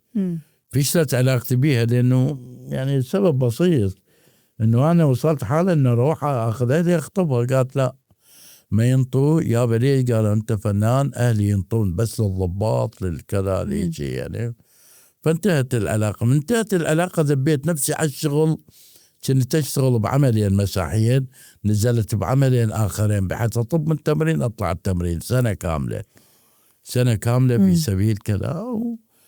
Speaker 2: فشلت علاقتي بيها لأنه يعني سبب بسيط، إنه أنا وصلت حالة إنه أروح أخذها لي أخطبها، قالت لا ما ينطوا يا بليش، قال أنت فنان، أهلي ينطون بس للضباط للكذا ليجي يعني. فانتهت العلاقة. من انتهت العلاقة ذبيت نفسي على الشغل، كنت أشتغل بعملين مساحيين، نزلت بعملين آخرين بحيث أطب من التمرين أطلع التمرين سنة كاملة في سبيل كذا.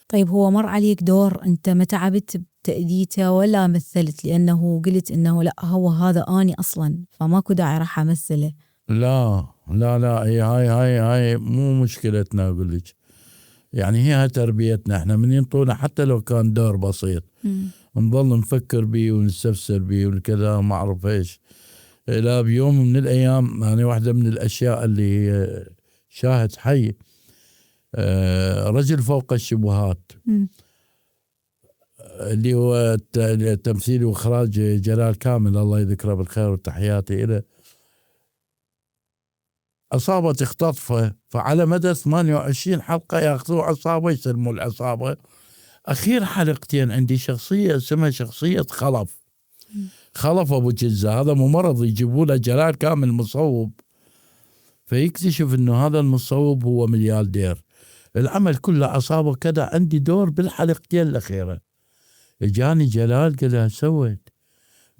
Speaker 3: طيب هو مر عليك دور أنت ما تعبت بتأديته ولا مثلت، لأنه قلت إنه لا هو هذا أني أصلا فماكو داعي راح أمثله؟
Speaker 2: لا هاي مو مشكلتنا أقول لك، يعني هي تربيتنا احنا من ينطونا حتى لو كان دور بسيط نظل نفكر بيه ونستفسر بيه والكذا ما أعرف إيش. إلى بيوم من الأيام يعني واحدة من الأشياء اللي شاهد حي، رجل فوق الشبهات اللي هو تمثيل وإخراج جلال كامل الله يذكره بالخير وتحياتي إليه، أصابت اختطفه، فعلى مدى 28 حلقة يأخذوا عصابة يسلموا العصابة. أخير حلقتين عندي شخصية اسمها شخصية خلف أبو جزة، هذا ممرض يجيبوا له جلال كامل مصوب، فيكتشف إنه هذا المصوب هو ملياردير. العمل كله عصابة كذا، عندي دور بالحلقتين الأخيرة. إجاني جلال قال سويت،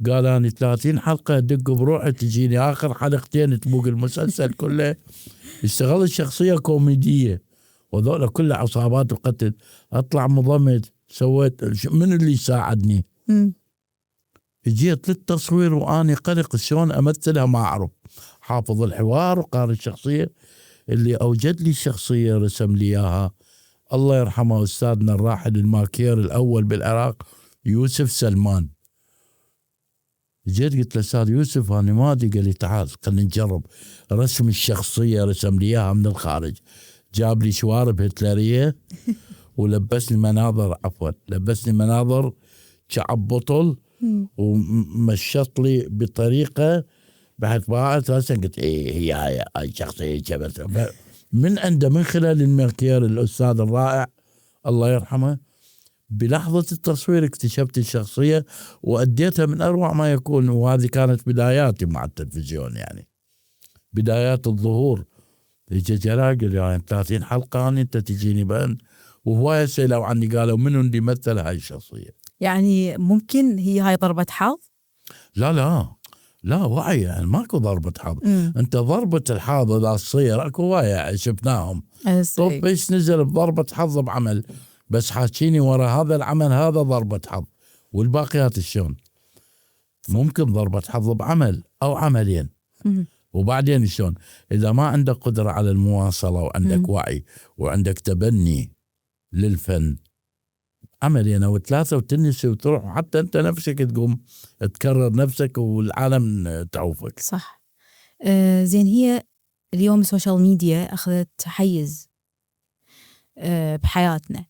Speaker 2: قال أنا 30 حلقة أدق بروحي تجيني آخر حلقتين تبوق المسلسل كله. اشتغلت شخصية كوميدية وذولا كله عصابات وقتل، أطلع مضمد. سويت من اللي ساعدني؟ جيت للتصوير واني قلق شلون امثلها ما اعرف. حافظ الحوار وقارئ الشخصيه. اللي اوجد لي الشخصيه رسم لي اياها الله يرحمه استاذنا الراحل الماكير الاول بالعراق يوسف سلمان. جيت قلت له استاذ يوسف انا ما ادري، قال لي تعال خلينا نجرب رسم الشخصيه. رسم لي اياها من الخارج، جاب لي شوارب هتلريه ولبسني مناظر، عفوا لبسني مناظر شعب بطل ومشط لي بطريقه بحيث باعت راسا قلت ايه هي هاي شخصيه جبل. من عنده من خلال الماكير الاستاذ الرائع الله يرحمه بلحظه التصوير اكتشفت الشخصيه واديتها من اروع ما يكون. وهذه كانت بداياتي مع التلفزيون، يعني بدايات الظهور. يجي جلاء قال لي 30 حلقه انت تجيني بان، وهوايه سالوا عني قالوا منو اللي مثل هاي الشخصيه.
Speaker 3: يعني ممكن هي هاي ضربة حظ؟
Speaker 2: لا وعي، يعني ماكو ضربة حظ. انت ضربة الحظ اذا تصير اكو هواية شفناهم. طب ايش نزل بضربة حظ بعمل، بس حاكيني ورا هذا العمل هذا ضربة حظ، والباقيات شلون؟ ممكن ضربة حظ بعمل او عملين. وبعدين شلون؟ اذا ما عندك قدرة على المواصلة وعندك وعي وعندك تبني للفن عملين او ثلاثة وتنسي وتروح، حتى انت نفسك تقوم تكرر نفسك والعالم تعوفك.
Speaker 3: صح. زين، هي اليوم السوشيال ميديا اخذت حيز بحياتنا.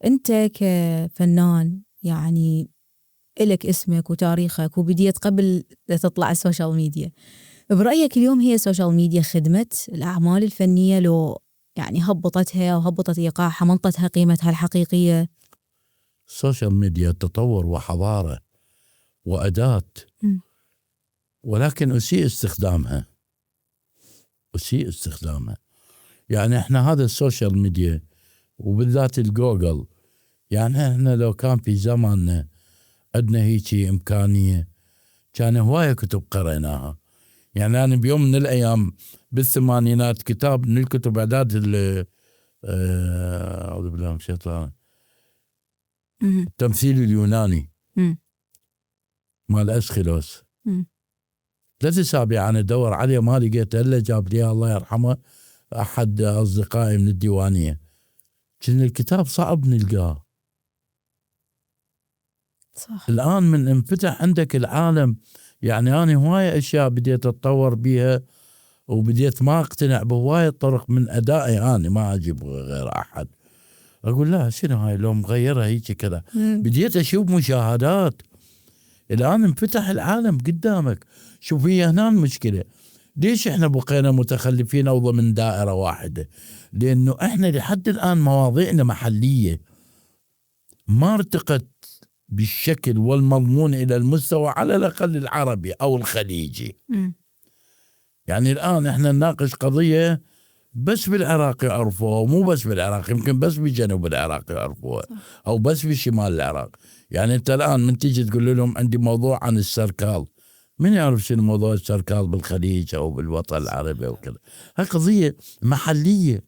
Speaker 3: انت كفنان يعني إلك اسمك وتاريخك وبديت قبل لا تطلع السوشيال ميديا. برأيك اليوم هي السوشيال ميديا خدمت الأعمال الفنية لو يعني هبطتها وهبطت إيقاعها، منطتها قيمتها الحقيقية؟
Speaker 2: السوشيال ميديا تطور وحضارة وأداة، ولكن أسيء استخدامها. يعني احنا هذا السوشيال ميديا وبالذات الجوجل، يعني احنا لو كان في زماننا عندنا هيجي إمكانية كان هواية كتب قرأناها. يعني أنا بيوم من الأيام بالثمانينات كتاب من الكتب إعداد أعوذ بالله من الشيطان التمثيل اليوناني مال أسخيلوس، 3 أسابيع أنا أدور عليه ما لقيته إلا جاب لي الله يرحمه أحد أصدقائي من الديوانية. كان الكتاب صعب نلقاه.
Speaker 3: صح.
Speaker 2: الآن من انفتح عندك العالم، يعني أنا هواية أشياء بديت أتطور بيها وبديت ما أقتنع بهواية طرق من أدائي. أنا ما أجيب غير أحد أقول لا شنو هاي لو مغيرها هيك كذا. بديت أشوف مشاهدات. الآن انفتح العالم قدامك. شوف هي هنا المشكلة، ليش إحنا بقينا متخلفين أو ضمن دائرة واحدة؟ لأنه إحنا لحد الآن مواضيعنا محلية، ما ارتقت بالشكل والمضمون إلى المستوى على الأقل العربي أو الخليجي. يعني الآن إحنا نناقش قضية بس بالعراق يعرفوها، ومو بس بالعراق، يمكن بس بجنوب العراق يعرفوها أو بس بشمال العراق. يعني أنت الآن من تيجي تقول لهم عندي موضوع عن السركال، من يعرف شنو موضوع السركال بالخليج أو بالوطن العربي وكذا؟ هاي قضية محلية.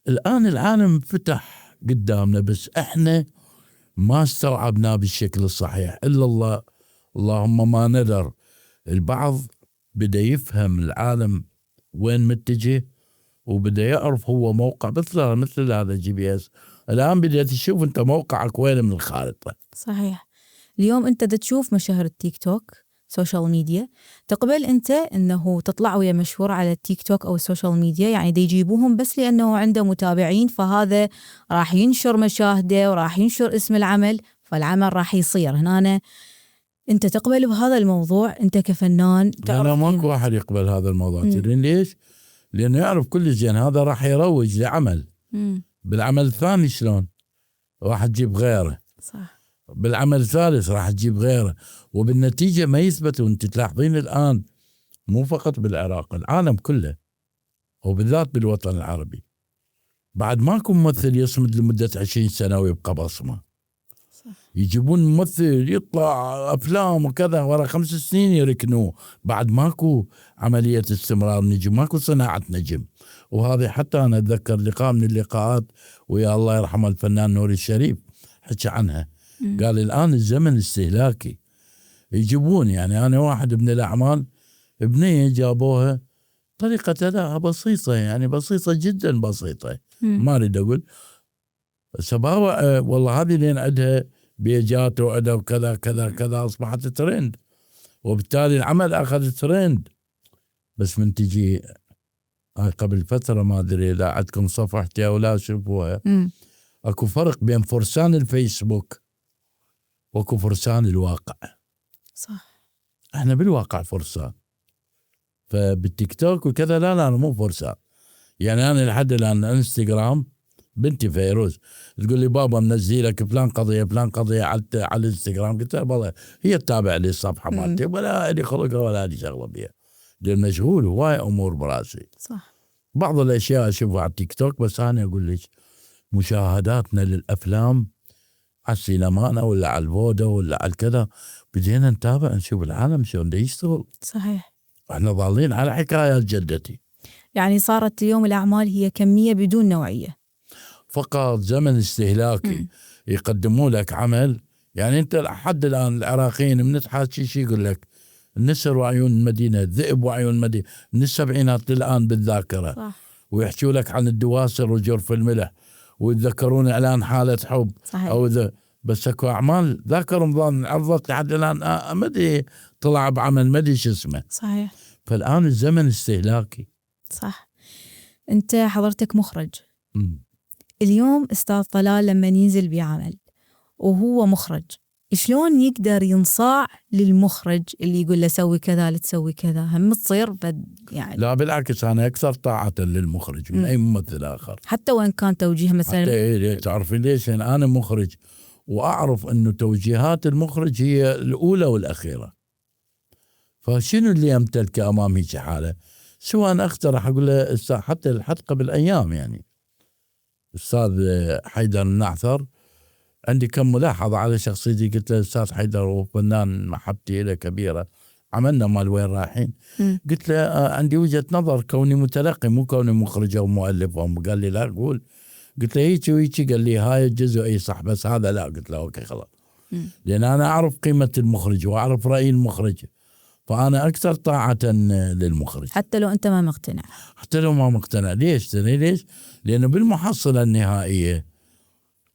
Speaker 2: الآن العالم فتح قدامنا بس إحنا ما استوعبناه بالشكل الصحيح إلا الله. اللهم ما ندر. البعض بدأ يفهم العالم وين متجه وبدأ يعرف هو موقع مثل هذا GPS. الآن بدأت تشوف أنت موقعك وين من الخارطة.
Speaker 3: صحيح. اليوم أنت تشوف مشاهير التيك توك سوشيال ميديا، تقبل أنت أنه تطلع ويا مشهور على التيك توك أو السوشيال ميديا، يعني دي يجيبوهم بس لأنه عنده متابعين، فهذا راح ينشر مشاهده وراح ينشر اسم العمل، فالعمل راح يصير هنا. أنت تقبل بهذا الموضوع أنت كفنان؟
Speaker 2: لا ماكو واحد يقبل هذا الموضوع. تدرين ليش؟ لأنه يعرف كل زين هذا راح يروج لعمل. بالعمل الثاني شلون راح تجيب غيره،
Speaker 3: صح.
Speaker 2: بالعمل الثالث راح تجيب غيره، وبالنتيجة ما يثبت. وانت تلاحظين الآن مو فقط بالعراق، العالم كله وبالذات بالوطن العربي بعد ماكو ممثل يصمد لمدة 20 سنة ويبقى بصمة. يجيبون ممثل يطلع أفلام وكذا ورا 5 سنين يركنوه. بعد ماكو عملية استمرار نجم، ماكو صناعة نجم. وهذا حتى أنا أتذكر لقاء من اللقاءات ويا الله يرحمه الفنان نوري الشريف حكى عنها. قال الآن الزمن استهلاكي، يجيبون يعني أنا واحد من الأعمال ابنية جابوها طريقة أداءها بسيطة يعني بسيطة جدا بسيطة ما أريد أقول سباوة والله هذه لين عندها بيجات وعندها وكذا كذا كذا أصبحت ترند وبالتالي العمل أخذ ترند. بس من تجي قبل فترة ما أدري إذا عندكم صفحتي أو لا شوفوها أكو فرق بين فرسان الفيسبوك وأكو فرسان الواقع.
Speaker 3: صح.
Speaker 2: احنا بالواقع فرسان فبالتيك توك وكذا لا أنا مو فرسان. يعني أنا لحد الآن انستغرام بنتي فيروز تقول لي بابا منزل لك فلان قضية على الانستغرام قلت لها والله هي تتابع لي الصفحة مالتي ولا لي خلقها ولا لي شغلة بيها لأن مشغول هواي أمور براسي.
Speaker 3: صح.
Speaker 2: بعض الأشياء أشوفها على التيك توك بس أنا أقول لك مشاهداتنا للأفلام على السينما ولا على الفودا ولا على الكذا بدينا نتابع نشوف العالم شلون دا يشتغل.
Speaker 3: صحيح.
Speaker 2: احنا ضالين على حكايات جدتي.
Speaker 3: يعني صارت اليوم الأعمال هي كمية بدون نوعية
Speaker 2: فقط زمن استهلاكي يقدموا لك عمل. يعني انت لحد الآن العراقيين من تحاكي شي يقول لك النسر وعيون المدينة الذئب وعيون المدينة من السبعينات للآن بالذاكرة.
Speaker 3: صح.
Speaker 2: ويحكوا لك عن الدواسر وجرف الملح ويتذكرون إعلان حالة حب.
Speaker 3: صحيح.
Speaker 2: أو ذا بس اكو أعمال ذاك رمضان عرضت لحد الآن مدي طلع بعمل مدي شو اسمه.
Speaker 3: صحيح.
Speaker 2: فالآن الزمن استهلاكي.
Speaker 3: صح. أنت حضرتك مخرج. اليوم أستاذ طلال لما ينزل بعمل وهو مخرج شلون يقدر ينصاع للمخرج اللي يقول له سوي كذا لا تسوي كذا هم تصير يعني.
Speaker 2: لا بالعكس أنا أكثر طاعة للمخرج من أي ممثل آخر
Speaker 3: حتى وإن كان توجيه مثلا.
Speaker 2: حتى تعرفين ليش أنا مخرج وأعرف أنه توجيهات المخرج هي الأولى والأخيرة. فشنو اللي يمتلك أمام هيك حالة سواء أقترح أقول له حتى قبل أيام يعني أستاذ حيدر النعثر عندي كم ملاحظة على شخصيتي قلت له أستاذ حيدر وفنان محبتي له كبيرة عملنا مال وين رايحين قلت له عندي وجهة نظر كوني متلقي مو كوني مخرج أو مؤلف. قال لي لا أقول. قلت له هيك وهيك قال لي هاي الجزء أي صح بس هذا لا. قلت له أوكي خلاص لأن أنا أعرف قيمة المخرج وأعرف رأي المخرج فأنا أكثر طاعة للمخرج
Speaker 3: حتى لو أنت ما مقتنع.
Speaker 2: حتى لو ما مقتنع. ليش؟ لأنه بالمحصلة النهائية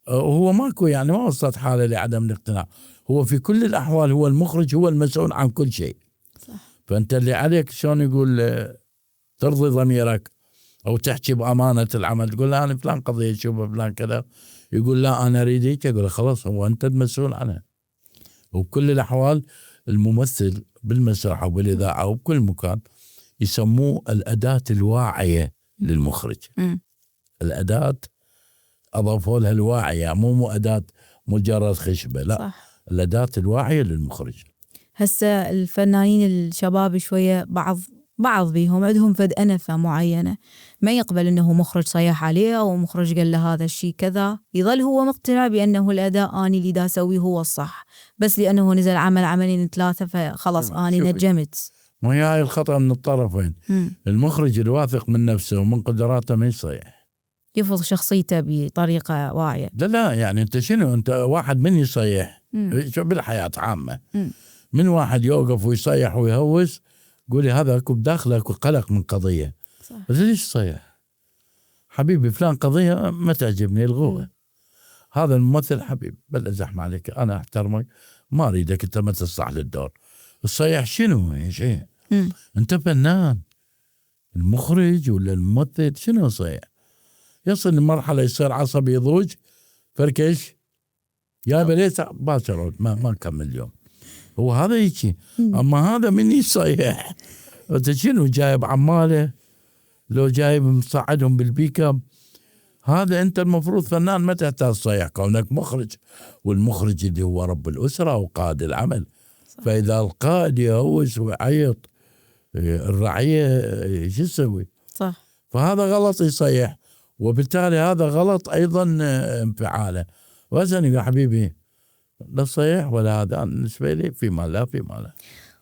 Speaker 2: هو ماكو يعني ما وصلت حالة لعدم الاقتناع. هو في كل الأحوال هو المخرج هو المسؤول عن كل شيء.
Speaker 3: صح.
Speaker 2: فأنت اللي عليك شلون يقول ترضي ضميرك أو تحكي بأمانة العمل تقول لا أنا فلان قضية شوفه فلان كذا يقول لا أنا أريد هيك أقول خلاص هو أنت المسؤول عنها. وبكل الأحوال الممثل بالمسرح أو بالإذاعة أو بكل مكان يسموه الأداة الواعية للمخرج. الأداة أضافوا لها الواعية مو أداة مجرد خشبة لا. صح. الأداة الواعية للمخرج.
Speaker 3: هسه الفنانين الشباب شوية بعض بيهم عندهم فد أنفة معينة ما يقبل أنه مخرج صيح عليه أو مخرج قال له هذا الشيء كذا يظل هو مقتنع بأنه الأداء أني اللي دا أسويه هو الصح بس لأنه نزل عملين ثلاثة فخلاص أني نجمت.
Speaker 2: ما هي هاي الخطأ من الطرفين. المخرج الواثق من نفسه ومن قدراته ما يصيح
Speaker 3: يفرض شخصيته بطريقة واعية.
Speaker 2: لا يعني أنت شنو أنت واحد من يصيح شو بالحياة عامة من واحد يوقف ويصيح ويهوس قولي هذا أكو بداخلك قلق من قضية. صح. بس ليش صيح حبيبي فلان قضية ما تعجبني الغوة. هذا الممثل حبيب بل زحمة عليك أنا أحترمك ما أريدك أنت ما تصلح للدور. الصيح شنو يا شيء أنت فنان. المخرج ولا الممثل شنو صيح يصل لمرحلة يصير عصبي يضوج فركش يا بليت باكر ما نكمل اليوم. هو هذا يجي. أما هذا من يصيح أنت شنو جايب عماله لو جايب مصعدهم بالبيكم هذا أنت المفروض فنان ما تحتاج صيح كونك مخرج. والمخرج اللي هو رب الأسرة وقائد العمل. صح. فإذا القائد يهوس ويعيط الرعية شو تسوي؟ صح. فهذا غلط يصيح وبالتالي هذا غلط أيضا انفعاله. وزني يا حبيبي لا صيح ولا هذا بالنسبة لي فيما لا.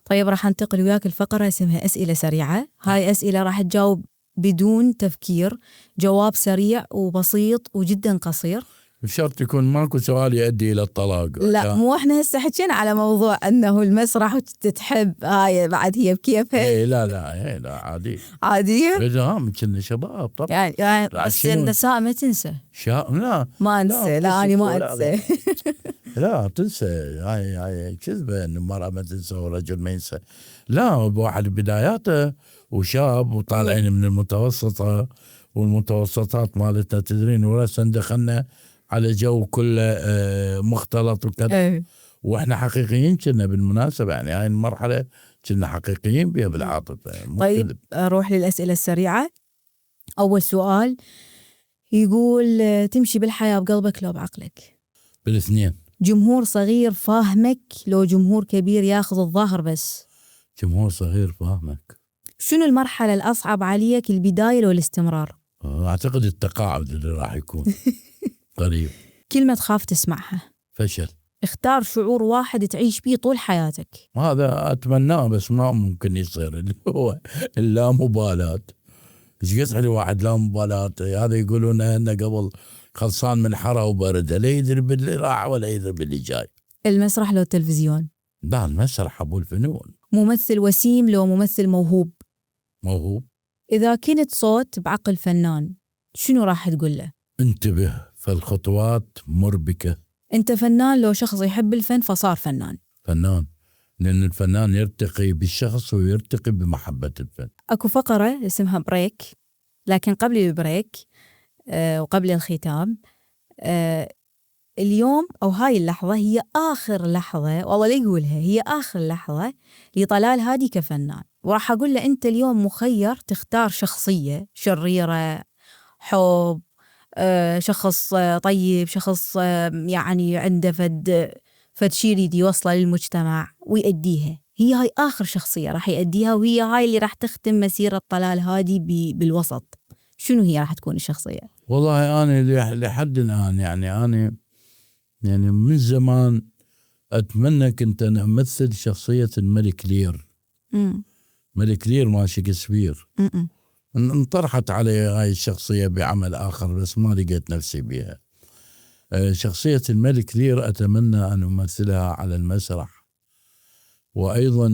Speaker 3: طيب راح انتقل وياك الفقرة اسمها أسئلة سريعة. هاي أسئلة راح تجاوب بدون تفكير جواب سريع وبسيط وجدا قصير.
Speaker 2: بشرط يكون ماكو سؤال يؤدي الى الطلاق.
Speaker 3: لا مو احنا هسه حكينا على موضوع انه المسرح وتتحب هاي بعد هي بكيفها.
Speaker 2: إيه لا عادي
Speaker 3: عادية.
Speaker 2: لا كنا شباب طبعا.
Speaker 3: يعني بس النساء ما تنسى.
Speaker 2: لا
Speaker 3: ما انسى. لا انا ما انسى.
Speaker 2: لا تنسى. هاي كذبه ان المراه ما تنسى والرجل ما ينسى. لا واحد بداياته وشاب وطالعين من المتوسطه والمتوسطات مالتنا تدرين وراسا دخلنا على جو كله مختلط وكذا. واحنا حقيقيين كنا بالمناسبه يعني هاي المرحله كنا حقيقيين بها بالعاطفه.
Speaker 3: طيب اروح للاسئله السريعه. اول سؤال يقول تمشي بالحياه بقلبك لو بعقلك؟
Speaker 2: بالاثنين.
Speaker 3: جمهور صغير فاهمك لو جمهور كبير ياخذ الظاهر بس؟
Speaker 2: جمهور صغير فاهمك.
Speaker 3: شنو المرحله الاصعب عليك، البدايه لو الاستمرار؟
Speaker 2: اعتقد التقاعد اللي راح يكون قريب.
Speaker 3: كلمه تخاف تسمعها؟
Speaker 2: فشل.
Speaker 3: اختار شعور واحد تعيش بيه طول حياتك.
Speaker 2: هذا أتمناه بس ما ممكن يصير، اللي هو اللامبالاة. ايش قصد واحد لا مبالاة؟ هذا يقولون انه قبل خلصان من حرة وبرد، لا يدري باللي راح ولا يدري باللي جاي.
Speaker 3: المسرح لو التلفزيون؟
Speaker 2: لا المسرح ابو الفنون.
Speaker 3: ممثل وسيم لو ممثل موهوب؟
Speaker 2: موهوب.
Speaker 3: إذا كنت صوت بعقل فنان شنو راح تقول له؟
Speaker 2: انتبه فالخطوات مربكة.
Speaker 3: أنت فنان لو شخص يحب الفن فصار فنان؟
Speaker 2: فنان، لأن الفنان يرتقي بالشخص ويرتقي بمحبة الفن.
Speaker 3: أكو فقرة اسمها بريك، لكن قبل البريك وقبل الختام اليوم أو هاي اللحظة هي آخر لحظة، والله لا يقولها، هي آخر لحظة لطلال هادي كفنان. وراح أقول له أنت اليوم مخير تختار شخصية شريرة، حب، شخص طيب، شخص يعني عنده فد شي يريد يوصله للمجتمع ويأديها. هي هاي آخر شخصية راح يأديها، وهي هاي اللي راح تختم مسيرة طلال هادي بالوسط. شنو هي راح تكون الشخصية؟
Speaker 2: والله أنا لحد الآن يعني أنا يعني من زمان أتمنى كنت أنا أمثل شخصية الملك لير. ملك لير مال شكسبير. انطرحت علي هاي الشخصية بعمل آخر بس ما لقيت نفسي بها. شخصية الملك لير أتمنى أن أمثلها على المسرح، وأيضا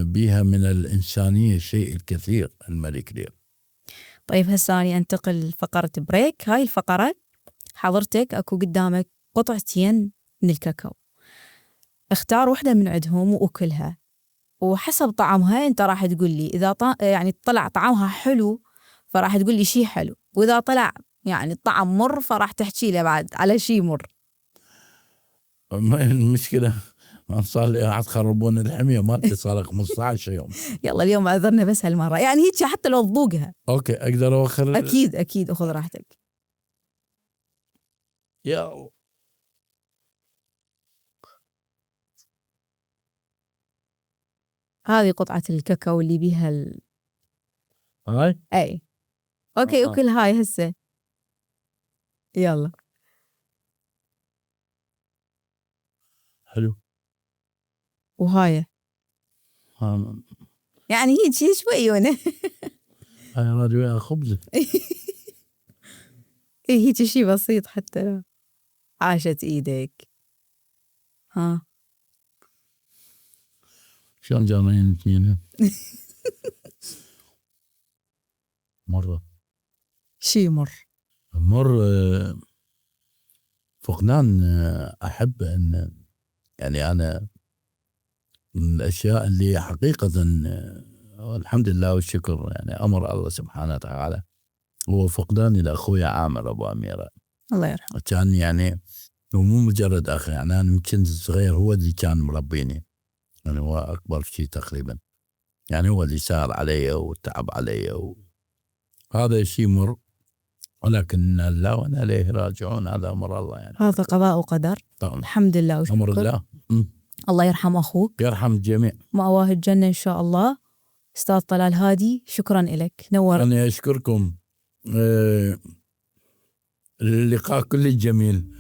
Speaker 2: بها من الإنسانية الشيء الكثير الملك لير.
Speaker 3: طيب هسه أنا أنتقل لفقرة بريك. هاي الفقرة حضرتك أكو قدامك قطعتين من الكاكاو، اختار واحدة من عندهم وأكلها، وحسب طعمها أنت راح تقول لي إذا يعني طلع طعمها حلو فراح تقول لي شي حلو، وإذا طلع يعني الطعم مر فراح تحكي لي بعد على شي مر.
Speaker 2: المشكلة ما صار لي قاعد تخربون الحمية مالتي صار 15 يوم.
Speaker 3: يلا اليوم أعذرنا بس هالمرة، يعني هيك حتى لو تذوقها.
Speaker 2: أوكي أقدر أوخر.
Speaker 3: أكيد أخذ راحتك.
Speaker 2: يا
Speaker 3: هذه قطعة الكاكاو اللي بيها
Speaker 2: هاي.
Speaker 3: أي أوكي أكل هاي هسه. يلا.
Speaker 2: حلو.
Speaker 3: وهاي يعني هيك شويونه.
Speaker 2: هاي راديو خبزة.
Speaker 3: إيه هيك شي بسيط حتى عاشت إيدك. ها
Speaker 2: شلون جارين اثنين؟ مرة
Speaker 3: شي مر
Speaker 2: فقدان. أحب أن يعني أنا من الأشياء اللي حقيقة والحمد لله والشكر يعني أمر الله سبحانه وتعالى هو فقداني لأخوي عامر أبو أميرة
Speaker 3: الله يرحمه.
Speaker 2: كان يعني هو مو مجرد أخي، يعني أنا كنت صغير هو اللي كان مربيني، يعني هو أكبر شيء تقريبا، يعني هو اللي سار علي وتعب علي هذا شيء مر، ولكن الله وأنا إليه راجعون، هذا أمر الله يعني.
Speaker 3: هذا قضاء وقدر
Speaker 2: طبعا.
Speaker 3: الحمد لله وشكر.
Speaker 2: أمر الله.
Speaker 3: الله يرحم أخوك،
Speaker 2: يرحم الجميع،
Speaker 3: مأواه الجنة إن شاء الله. أستاذ طلال هادي شكرا لك، نور.
Speaker 2: أنا أشكركم. اللقاء كل جميل،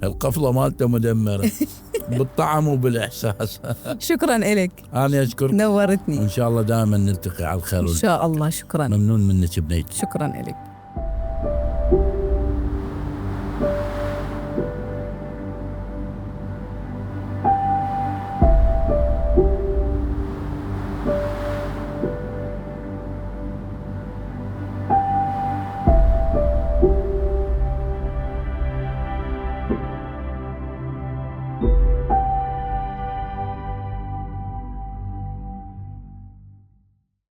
Speaker 2: القفلة مالته مدمرة بالطعم وبالإحساس.
Speaker 3: شكرا لك.
Speaker 2: أنا أشكرك،
Speaker 3: نورتني.
Speaker 2: وإن شاء الله دائما نلتقي على الخير.
Speaker 3: إن شاء الله. شكرا،
Speaker 2: ممنون منك بنيتي.
Speaker 3: شكرا لك.